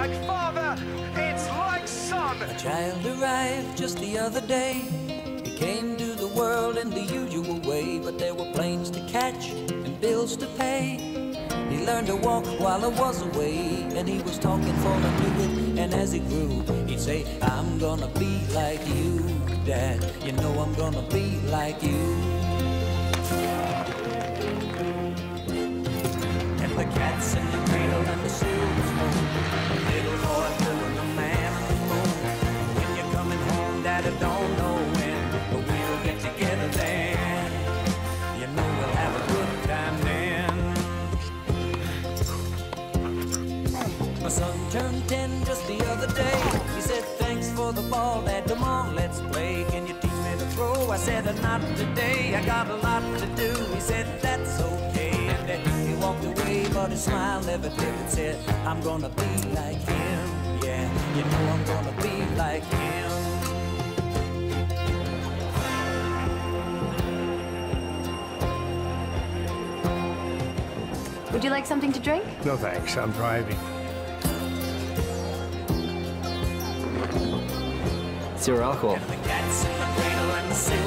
like father, it's like son. A child arrived just the other day. He came to the world in the usual way, but there were planes to catch and bills to pay. He learned to walk while I was away, and he was talking for I knew it. And as he grew, he'd say, I'm gonna be like you, Dad. You know I'm gonna be like you. And the cat's in the cradle and the silver spoon, the little boy building the man on the moon. When you're coming home, Dad, I don't know when, but we'll get together then. You know we'll have a good time then. My son turned 10 just the other day. He said, thanks for the ball, Dad, come on, let's play. Can you teach me to throw? I said, not today, I got a lot to do. He said, that's okay. And then he walked away, but his smile never did. It said, I'm gonna be like him. Yeah, you know I'm gonna be like him. Would you like something to drink? No thanks, I'm driving. Zero alcohol. And the cat's in the cradle and the silver